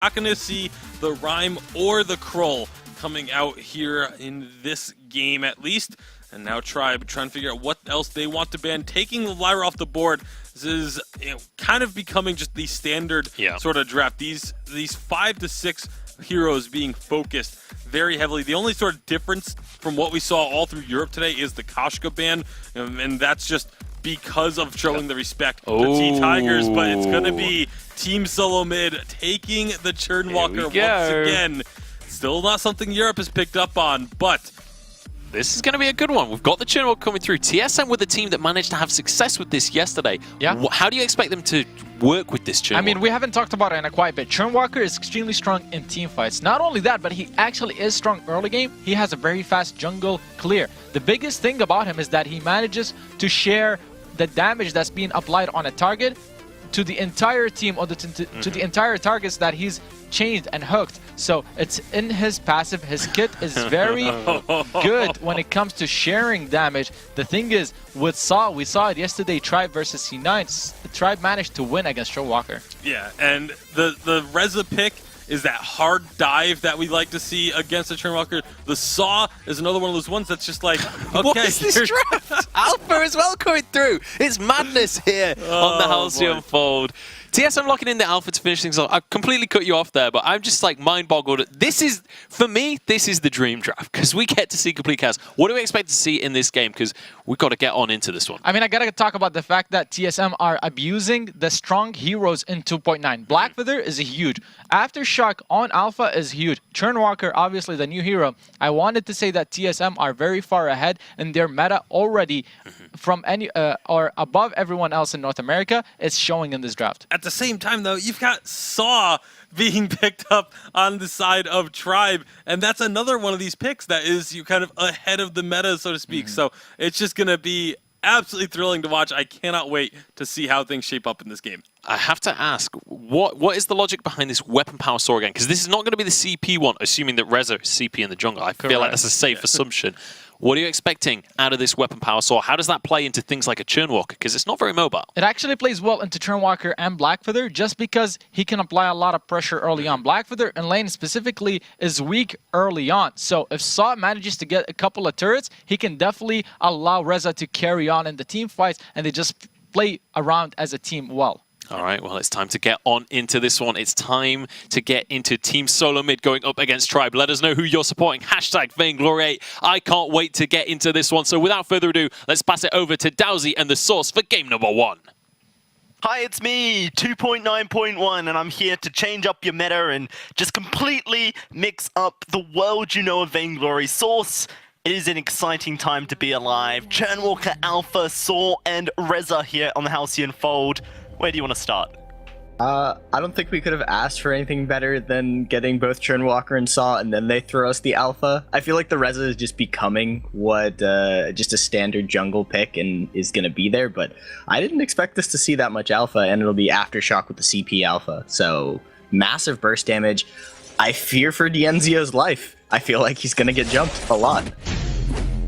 Not going to see the Rhyme or the Kroll coming out here in this game at least. And now Tribe trying to figure out what else they want to ban. Taking the Lyra off the board. This is kind of becoming just the standard sort of draft. These 5 to 6 heroes being focused very heavily. The only sort of difference from what we saw all through Europe today is the Koshka ban. And that's just because of showing the respect to T-Tigers. But it's going to be Team Solo Mid taking the Churnwalker once again. Still not something Europe has picked up on, but this is going to be a good one. We've got the Churnwalker coming through. TSM with a team that managed to have success with this yesterday. Yeah. How do you expect them to work with this Churnwalker? I mean, we haven't talked about it in a quiet bit. Churnwalker is extremely strong in team fights. Not only that, but he actually is strong early game. He has a very fast jungle clear. The biggest thing about him is that he manages to share the damage that's being applied on a target to the entire team or to the entire targets that he's chained and hooked. So it's in his passive. His kit is very good when it comes to sharing damage. The thing is, we saw it yesterday, Tribe versus C9. Tribe managed to win against Churnwalker. Yeah, and the Reza pick is that hard dive that we like to see against the Churnwalker. The Saw is another one of those ones that's just like, okay. What is this draft? Alpha as well coming through. It's madness here on the Halcyon Fold. TSM locking in the Alpha to finish things off. I completely cut you off there, but I'm just like mind-boggled. This is, for me, this is the dream draft because we get to see complete chaos. What do we expect to see in this game? Because we've got to get on into this one. I mean, I got to talk about the fact that TSM are abusing the strong heroes in 2.9. Blackfeather is huge. Aftershock on Alpha is huge. Churnwalker, obviously the new hero. I wanted to say that TSM are very far ahead in their meta already from any or above everyone else in North America. It's showing in this draft. At the same time, though, you've got Saw being picked up on the side of Tribe, and that's another one of these picks that is you kind of ahead of the meta, so to speak. So it's just going to be absolutely thrilling to watch. I cannot wait to see how things shape up in this game. I have to ask, what is the logic behind this weapon power saw again? Because this is not going to be the CP one, assuming that Reza is CP in the jungle. I feel like that's a safe assumption. What are you expecting out of this weapon power saw? How does that play into things like a Churnwalker? Because it's not very mobile. It actually plays well into Churnwalker and Blackfeather just because he can apply a lot of pressure early on. Blackfeather in lane specifically is weak early on. So if Saw manages to get a couple of turrets, he can definitely allow Reza to carry on in the team fights and they just play around as a team well. All right, well, it's time to get on into this one. It's time to get into Team Solo Mid going up against Tribe. Let us know who you're supporting. Hashtag Vainglory. I can't wait to get into this one. So without further ado, let's pass it over to Dowsy and the Source for game number 1. Hi, it's me, 2.9.1, and I'm here to change up your meta and just completely mix up the world you know of Vainglory. Source, it is an exciting time to be alive. Churnwalker, Alpha, Saw, and Reza here on the Halcyon Fold. Where do you want to start? I don't think we could have asked for anything better than getting both Churnwalker and Saw, and then they throw us the Alpha. I feel like the Reza is just becoming what just a standard jungle pick and is going to be there, but I didn't expect us to see that much Alpha, and it'll be Aftershock with the CP Alpha. So, massive burst damage. I fear for Dienzio's life. I feel like he's going to get jumped a lot.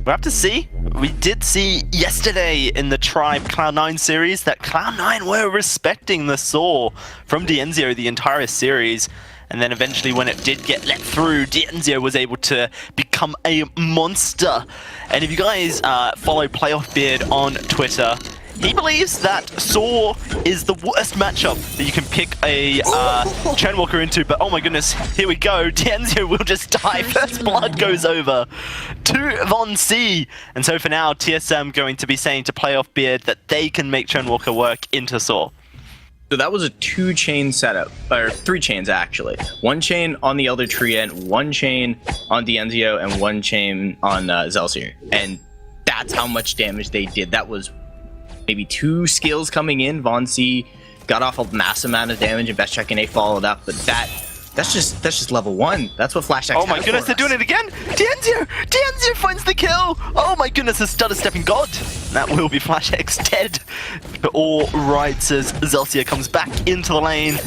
We'll have to see. We did see yesterday in the Tribe Cloud9 series that Cloud9 were respecting the Saw from Dienzio the entire series. And then eventually when it did get let through, Dienzio was able to become a monster. And if you guys follow Playoff Beard on Twitter, he believes that Saw is the worst matchup that you can pick a Churnwalker into, but oh my goodness, here we go. Dienzio will just die. First blood goes over to Von C. And so for now, TSM going to be saying to Playoff Beard that they can make Churnwalker work into Saw. So that was a 2-chain setup, or 3 chains actually. 1 chain on the Elder Treant, 1 chain on Dienzio, and 1 chain on Zelsier. And that's how much damage they did. That was maybe 2 skills coming in. Von C got off a massive amount of damage, and Best Check and A followed up, but that's just level 1. That's what Flash X. Oh my goodness, they're doing it again! Dienzio finds the kill! Oh my goodness, the stutter stepping god! That will be Flash X dead. But all right, as Zelsier comes back into the lane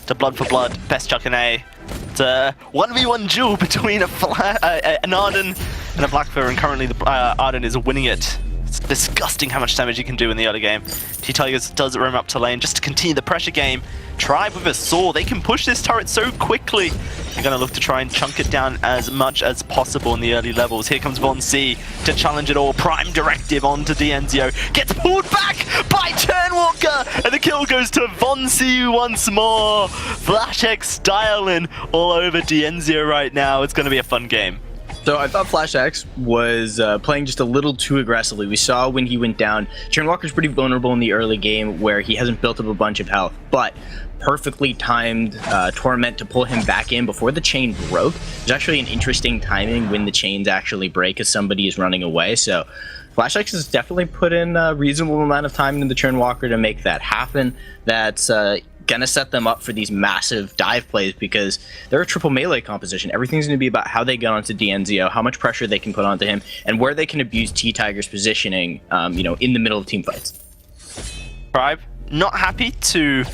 to blood for blood. Best Chuck and A. It's a 1v1 duel between an Arden and a Blackfeather, and currently the Arden is winning it. It's disgusting how much damage you can do in the early game. T-Tigers does roam up to lane just to continue the pressure game. Tribe with a saw. They can push this turret so quickly. They're going to look to try and chunk it down as much as possible in the early levels. Here comes Von C to challenge it all. Prime directive onto Dienzio. Gets pulled back by Turnwalker. And the kill goes to Von C once more. Flash X styling all over Dienzio right now. It's going to be a fun game. So I thought Flash X was playing just a little too aggressively. We saw when he went down, Turnwalker's pretty vulnerable in the early game where he hasn't built up a bunch of health, but perfectly timed Torment to pull him back in before the chain broke. There's actually an interesting timing when the chains actually break as somebody is running away. So Flash X has definitely put in a reasonable amount of time into the Turnwalker to make that happen. That's gonna set them up for these massive dive plays because they're a triple melee composition. Everything's gonna be about how they get onto Dienzio, how much pressure they can put onto him, and where they can abuse T-Tiger's positioning, in the middle of team fights. Tribe, not happy to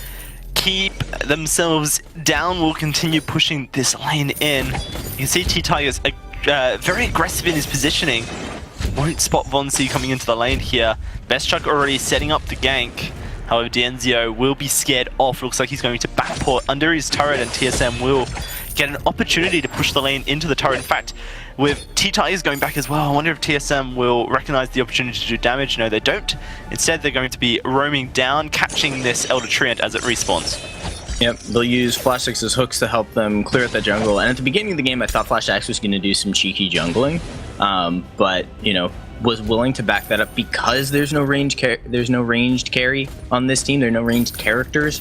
keep themselves down, will continue pushing this lane in. You can see T-Tiger's very aggressive in his positioning. Won't spot Von C coming into the lane here. Best Chuck already setting up the gank. However, Dienzio will be scared off. Looks like he's going to backport under his turret, and TSM will get an opportunity to push the lane into the turret. In fact, with T-Tigers going back as well, I wonder if TSM will recognize the opportunity to do damage. No, they don't. Instead, they're going to be roaming down, catching this Elder Treant as it respawns. Yep, they'll use Flash X's hooks to help them clear out that jungle. And at the beginning of the game, I thought Flash X was going to do some cheeky jungling, but was willing to back that up because there's no ranged carry on this team. There are no ranged characters.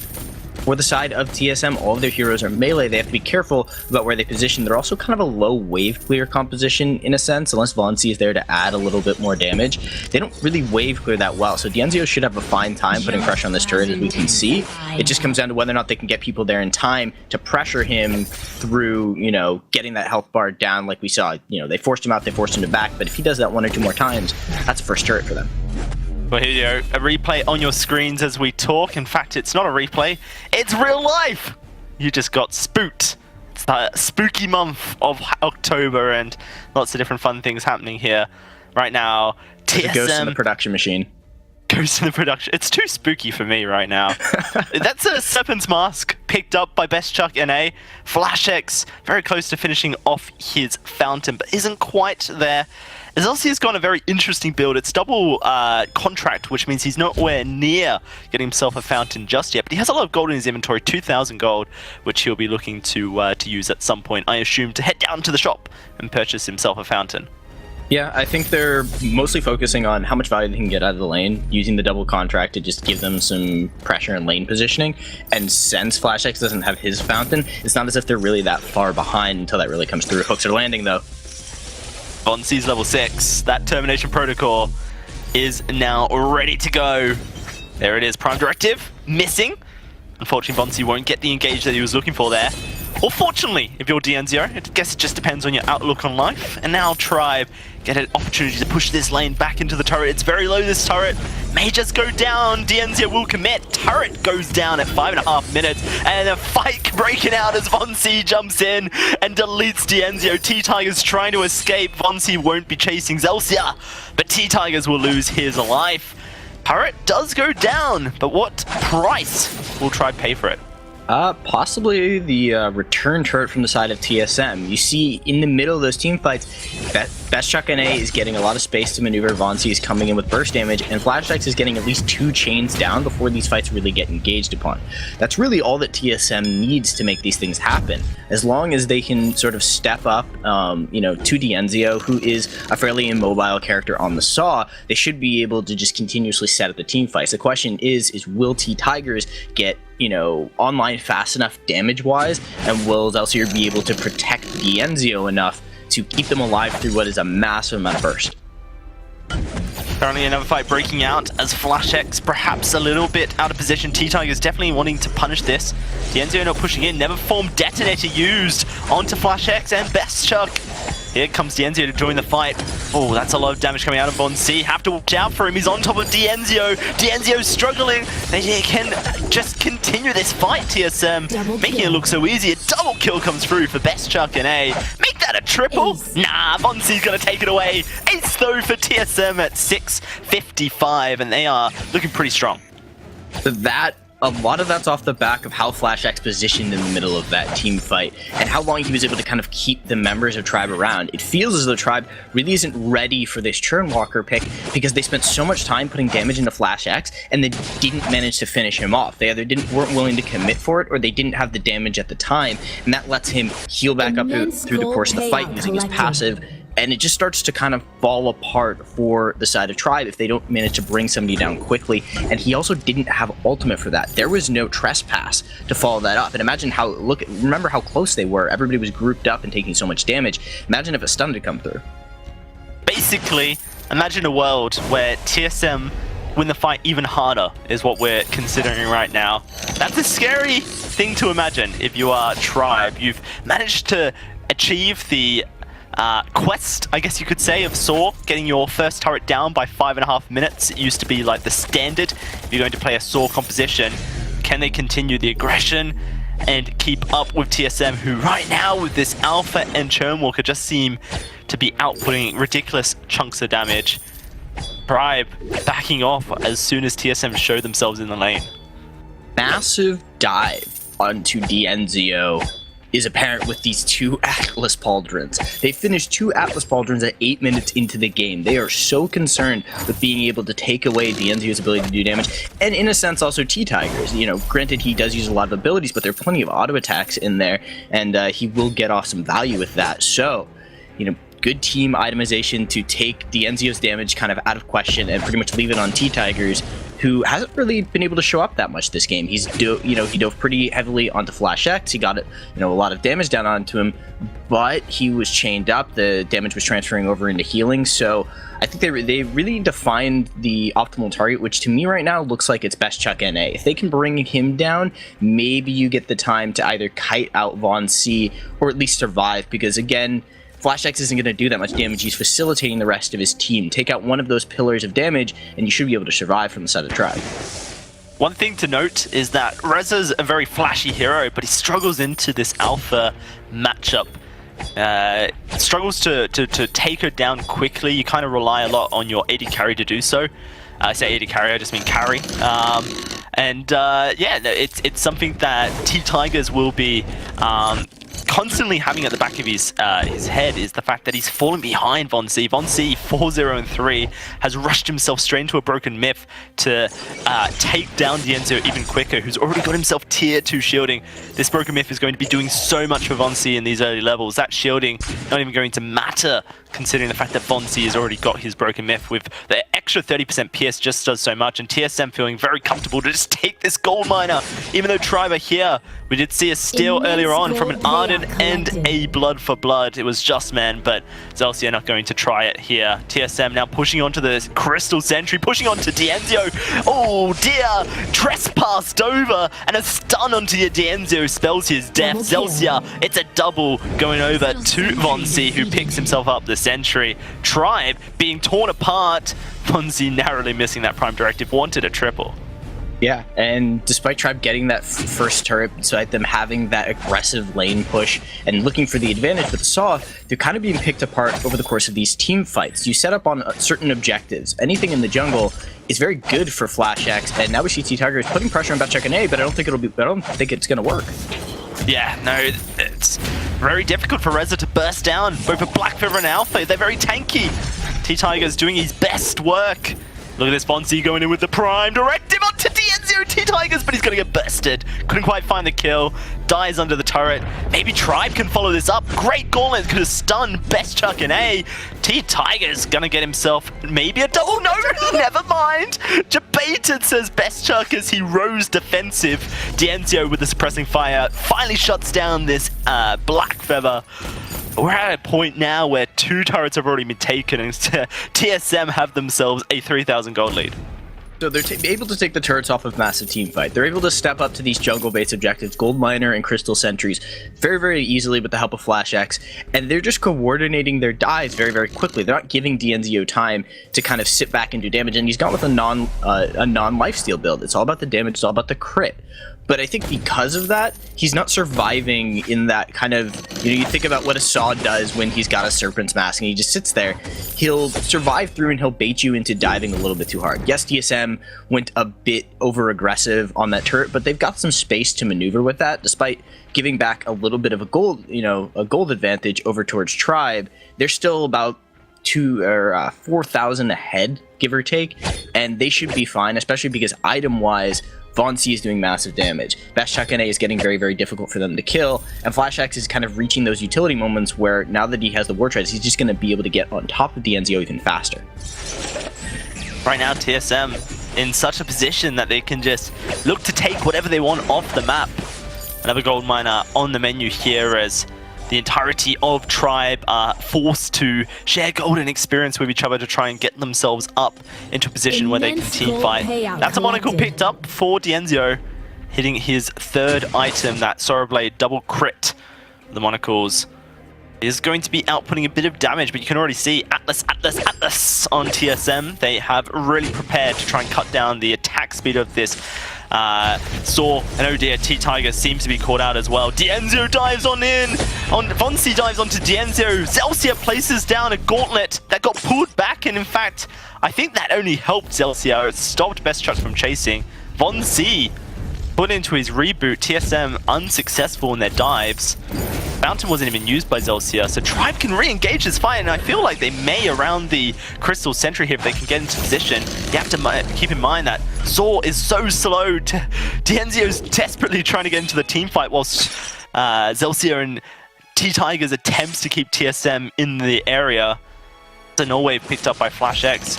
For the side of TSM, all of their heroes are melee. They have to be careful about where they position. They're also kind of a low wave clear composition in a sense, unless Von C is there to add a little bit more damage. They don't really wave clear that well, so Dienzio should have a fine time putting pressure on this turret, as we can see. It just comes down to whether or not they can get people there in time to pressure him through, getting that health bar down like we saw. They forced him out, they forced him to back, but if he does that one or two more times, that's a first turret for them. Well, here you go, a replay on your screens as we talk. In fact, it's not a replay, it's real life! You just got spooked. It's the spooky month of October and lots of different fun things happening here. Right now, TSM... Ghost in the production machine. Ghost in the production. It's too spooky for me right now. That's a Serpent's Mask picked up by Best Chuck NA. Flash X very close to finishing off his fountain, but isn't quite there. Zelsi has got a very interesting build. It's double contract, which means he's nowhere near getting himself a fountain just yet. But he has a lot of gold in his inventory, 2,000 gold, which he'll be looking to use at some point, I assume, to head down to the shop and purchase himself a fountain. Yeah, I think they're mostly focusing on how much value they can get out of the lane, using the double contract to just give them some pressure and lane positioning. And since Flash X doesn't have his fountain, it's not as if they're really that far behind until that really comes through. Hooks are landing, though. Von C's level 6. That Termination Protocol is now ready to go. There it is. Prime Directive missing. Unfortunately, Von C won't get the engage that he was looking for there. Or fortunately, if you're Dienzio, I guess it just depends on your outlook on life. And now Tribe get an opportunity to push this lane back into the turret. It's very low, this turret. May just go down. Dienzio will commit. Turret goes down at 5.5 minutes. And a fight breaking out as Von C jumps in and deletes Dienzio. T-Tigers trying to escape. Von C won't be chasing Zelsia, but T-Tigers will lose his life. Turret does go down, but what price will Tribe pay for it? Possibly the return turret from the side of TSM. You see, in the middle of those team fights, Best Chuck NA is getting a lot of space to maneuver. Von C is coming in with burst damage, and Flash X is getting at least 2 chains down before these fights really get engaged upon. That's really all that TSM needs to make these things happen. As long as they can sort of step up, to Dienzio, who is a fairly immobile character on the Saw, they should be able to just continuously set up the team fights. The question is will T-Tigers get online fast enough damage-wise, and will Zelsier be able to protect Dienzio enough to keep them alive through what is a massive amount of burst? Currently another fight breaking out as Flash X perhaps a little bit out of position. T-Tiger's definitely wanting to punish this. Dienzio not pushing in, never form detonator used onto Flash X and Best Chuck. Here comes Dienzio to join the fight. Oh, that's a lot of damage coming out of Von C. Have to watch out for him. He's on top of Dienzio. Dienzio's struggling. They can just continue this fight, TSM. Making it look so easy. A double kill comes through for Best Chuck and A. Make that a triple. Ace. Nah, Von C's going to take it away. Ace though for TSM at 6:55, and they are looking pretty strong. That a lot of that's off the back of how FlashX positioned in the middle of that team fight and how long he was able to kind of keep the members of Tribe around. It feels as though Tribe really isn't ready for this Churnwalker pick because they spent so much time putting damage into FlashX and they didn't manage to finish him off. They either weren't willing to commit for it or they didn't have the damage at the time, and that lets him heal back up through the course of the fight using his passive. And it just starts to kind of fall apart for the side of Tribe if they don't manage to bring somebody down quickly. And he also didn't have ultimate for that. There was no trespass to follow that up. And imagine how, remember how close they were. Everybody was grouped up and taking so much damage. Imagine if a stun had come through. Basically, imagine a world where TSM win the fight even harder is what we're considering right now. That's a scary thing to imagine if you are Tribe. You've managed to achieve the quest, I guess you could say, of Saw, getting your first turret down by 5.5 minutes. It used to be like the standard if you're going to play a Saw composition. Can they continue the aggression and keep up with TSM, who right now with this Alpha and Churnwalker just seem to be outputting ridiculous chunks of damage? Tribe backing off as soon as TSM show themselves in the lane. Massive dive onto DNZO is apparent with these 2 Atlas Pauldrons. They finished 2 Atlas Pauldrons at 8 minutes into the game. They are so concerned with being able to take away DNZO's ability to do damage, and in a sense also T-Tigers. You know, granted he does use a lot of abilities, but there are plenty of auto attacks in there, and he will get off some value with that. So, you know, good team itemization to take DNZO's damage kind of out of question and pretty much leave it on T-Tigers, who hasn't really been able to show up that much this game. He dove pretty heavily onto FlashX. He got a lot of damage down onto him, but he was chained up. The damage was transferring over into healing. So I think they really need to find the optimal target, which to me right now looks like it's Best Chuck NA. If they can bring him down, maybe you get the time to either kite out Von C or at least survive, because again, FlashX isn't going to do that much damage. He's facilitating the rest of his team. Take out one of those pillars of damage, and you should be able to survive from the side of Tribe. One thing to note is that Reza's a very flashy hero, but he struggles into this Alpha matchup. Struggles to take her down quickly. You kind of rely a lot on your AD carry to do so. I say AD carry, I just mean carry. Yeah, it's something that T-Tigers will be constantly having at the back of his head, is the fact that he's fallen behind Von C. Von C, 4-0-3, has rushed himself straight into a broken myth to take down DNZO even quicker, who's already got himself tier 2 shielding. This broken myth is going to be doing so much for Von C in these early levels. That shielding not even going to matter, considering the fact that Von C has already got his broken myth. With the extra 30% PS just does so much, and TSM feeling very comfortable to just take this gold miner. Even though Tribe are here, we did see a steal earlier on from an Ardent and a Blood for Blood. It was Just Man, but Zelsia not going to try it here. TSM now pushing onto the Crystal Sentry, pushing onto DNZO. Oh dear, trespassed over, and a stun onto your DNZO spells his death. Zelsia, it's a double going over to Von C, who picks himself up the Sentry. Tribe being torn apart. Von C narrowly missing that prime directive, wanted a triple. Yeah, and despite Tribe getting that first turret, despite them having that aggressive lane push and looking for the advantage with the Saw, they're kind of being picked apart over the course of these team fights. You set up on certain objectives. Anything in the jungle is very good for FlashX, and now we see T-Tigers putting pressure on Batcheck A, but I don't think it's going to work. Yeah, no, it's very difficult for Reza to burst down. Both a Black Feather and Alpha, they're very tanky. T-Tiger's doing his best work. Look at this, Von C going in with the prime directive onto DNZO T-Tigers, but he's going to get bursted. Couldn't quite find the kill. Dies under the turret. Maybe Tribe can follow this up. Great gauntlet, could have stunned Best Chuck and A. T-Tiger's going to get himself maybe a double. No, never mind. Debated, says Best Chuck as he rose defensive. DNZO with the suppressing fire finally shuts down this Black Feather. We're at a point now where 2 turrets have already been taken, and TSM have themselves a 3,000 gold lead. So they're able to take the turrets off of massive team fight. They're able to step up to these jungle-based objectives, Gold Miner and Crystal Sentries, very, very easily with the help of FlashX, and they're just coordinating their dives very, very quickly. They're not giving DNZO time to kind of sit back and do damage, and he's gone with a non-lifesteal build. It's all about the damage, it's all about the crit. But I think because of that, he's not surviving in that kind of, you think about what a Saw does when he's got a Serpent's Mask and he just sits there. He'll survive through and he'll bait you into diving a little bit too hard. Yes, TSM went a bit over-aggressive on that turret, but they've got some space to maneuver with that, despite giving back a little bit of a gold advantage over towards Tribe. They're still about 4,000 ahead, give or take, and they should be fine, especially because item-wise, Von C is doing massive damage. Best Shotgun A is getting very, very difficult for them to kill, and Flash X is kind of reaching those utility moments where now that he has the War Treads, he's just going to be able to get on top of the NZO even faster. Right now, TSM in such a position that they can just look to take whatever they want off the map. Another gold miner on the menu here as the entirety of Tribe are forced to share golden experience with each other to try and get themselves up into a position where they can team fight. That's a monocle picked up for Dienzio, hitting his third item, that Sorrow Blade double crit. The monocles is going to be outputting a bit of damage, but you can already see Atlas on TSM. They have really prepared to try and cut down the attack speed of this Saw, and oh dear, T-Tiger seems to be caught out as well. Dienzio dives on in! Von C dives onto Dienzio. Zelsia places down a gauntlet that got pulled back, and in fact, I think that only helped Zelsia. It stopped Best Chuck from chasing. Von C put into his reboot. TSM unsuccessful in their dives. Fountain wasn't even used by Zelsia, so Tribe can re-engage this fight, and I feel like they may around the Crystal Sentry here if they can get into position. You have to keep in mind that Saw is so slow. Dienzio's desperately trying to get into the team fight, whilst Zelsia and T-Tiger's attempts to keep TSM in the area. It's a null wave picked up by Flash X.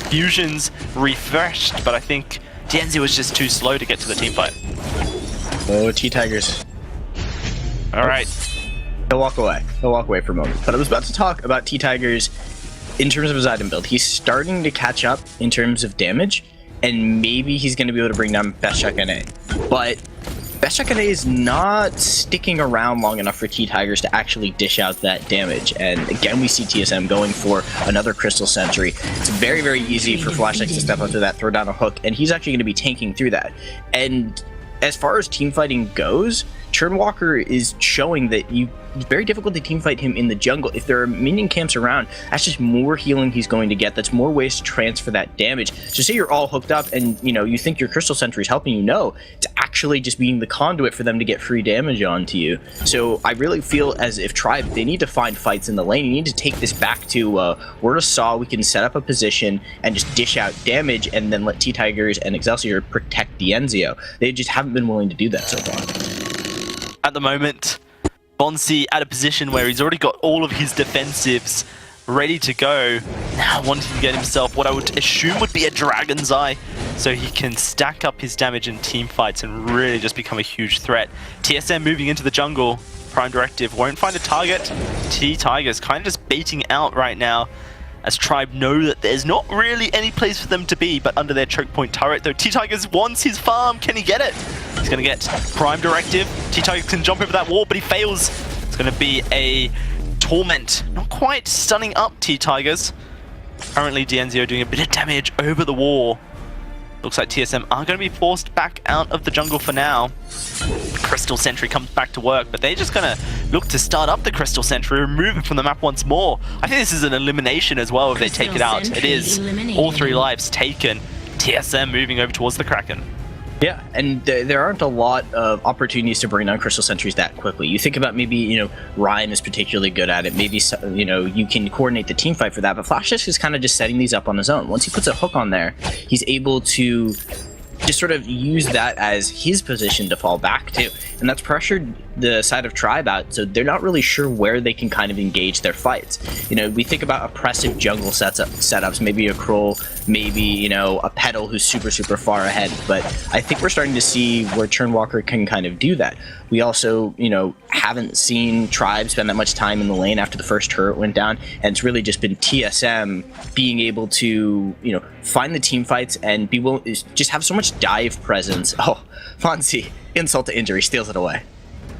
Fusion's refreshed, but I think Dienzio was just too slow to get to the team fight. Oh, T-Tigers. Alright. He'll walk away. He'll walk away for a moment. But I was about to talk about T-Tigers in terms of his item build. He's starting to catch up in terms of damage, and maybe he's going to be able to bring down Best Shotgun A. But Best Shotgun A is not sticking around long enough for T-Tigers to actually dish out that damage. And again, we see TSM going for another Crystal Sentry. It's very, very easy for Flash X to step up to that, throw down a hook, and he's actually going to be tanking through that. And as far as team fighting goes, Churnwalker is showing that it's very difficult to teamfight him in the jungle. If there are minion camps around, that's just more healing he's going to get. That's more ways to transfer that damage. So say you're all hooked up and you think your Crystal Sentry is helping you. No, it's actually just being the conduit for them to get free damage onto you. So I really feel as if Tribe, they need to find fights in the lane. You need to take this back to we're a Saw, we can set up a position and just dish out damage and then let T-Tigers and Excelsior protect Dienzio. They just haven't been willing to do that so far. At the moment, Von C at a position where he's already got all of his defensives ready to go. Now wanting to get himself what I would assume would be a Dragon's Eye, so he can stack up his damage in team fights and really just become a huge threat. TSM moving into the jungle. Prime Directive won't find a target. T-Tigers kind of just baiting out right now, as Tribe know that there's not really any place for them to be but under their choke point turret. Though T-Tigers wants his farm. Can he get it? He's going to get Prime Directive. T-Tigers can jump over that wall, but he fails. It's going to be a Torment. Not quite stunning up T-Tigers. Currently Dienzio doing a bit of damage over the wall. Looks like TSM are going to be forced back out of the jungle for now. Crystal Sentry comes back to work, but they're just going to look to start up the Crystal Sentry, remove it from the map once more. I think this is an elimination as well if they take it out. It is. All 3 lives taken. TSM moving over towards the Kraken. Yeah, and there aren't a lot of opportunities to bring down Crystal Sentries that quickly. You think about maybe, Ryan is particularly good at it. Maybe, you can coordinate the team fight for that. But Flash is kind of just setting these up on his own. Once he puts a hook on there, he's able to just sort of use that as his position to fall back to. And that's pressured the side of Tribe out, so they're not really sure where they can kind of engage their fights. We think about oppressive jungle setups, maybe a Kroll, maybe, a Petal who's super, super far ahead. But I think we're starting to see where Churnwalker can kind of do that. We also, haven't seen Tribe spend that much time in the lane after the first turret went down, and it's really just been TSM being able to, find the team fights and be willing, just have so much dive presence. Oh, Fonzie, insult to injury, steals it away.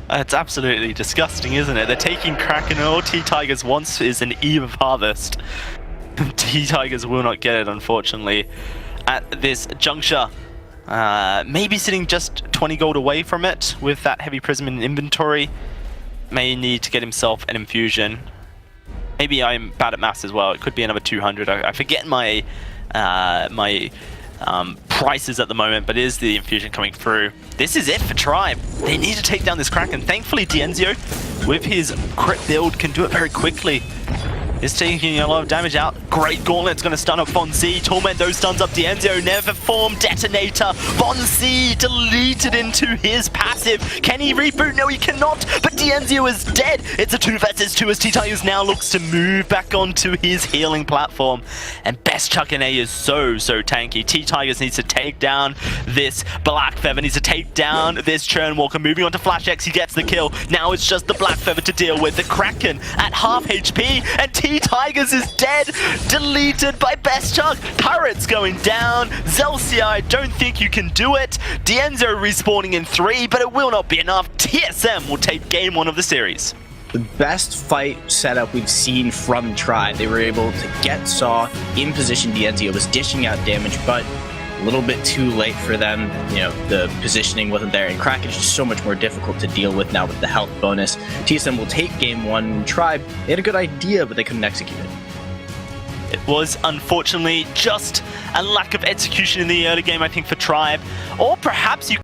It's absolutely disgusting, isn't it? They're taking Kraken, and all T-Tigers wants is an Eve of Harvest. T-Tigers will not get it, unfortunately. At this juncture, Maybe sitting just 20 gold away from it with that heavy prism in inventory. May need to get himself an infusion. Maybe I'm bad at maths as well. It could be another 200. I forget my prices at the moment, but it is the infusion coming through. This is it for Tribe. They need to take down this Kraken. Thankfully, Dienzio, with his crit build, can do it very quickly. Is taking a lot of damage out. Great Gauntlet's going to stun up Von C. Torment those stuns up Dienzio. Never form Detonator. Von C deleted into his passive. Can he reboot? No, he cannot. But Dienzio is dead. It's a 2 versus 2 as T-Tigers now looks to move back onto his healing platform. And Best Chuck and A is so tanky. T-Tigers needs to take down this Black Feather. Needs to take down this Churnwalker. Moving on to Flash X, he gets the kill. Now it's just the Black Feather to deal with. The Kraken at half HP. And T-Tigers is dead, deleted by Best Chuck. Turret's going down. Zelsi, I don't think you can do it. Dienzio respawning in 3, but it will not be enough. TSM will take game 1 of the series. The best fight setup we've seen from Tribe. They were able to get Saw in position. Dienzio was dishing out damage, but a little bit too late for them. You know, the positioning wasn't there, and Kraken is just so much more difficult to deal with now with the health bonus. TSM will take game 1. Tribe, they had a good idea, but they couldn't execute it. It was unfortunately just a lack of execution in the early game, I think, for Tribe. Or perhaps you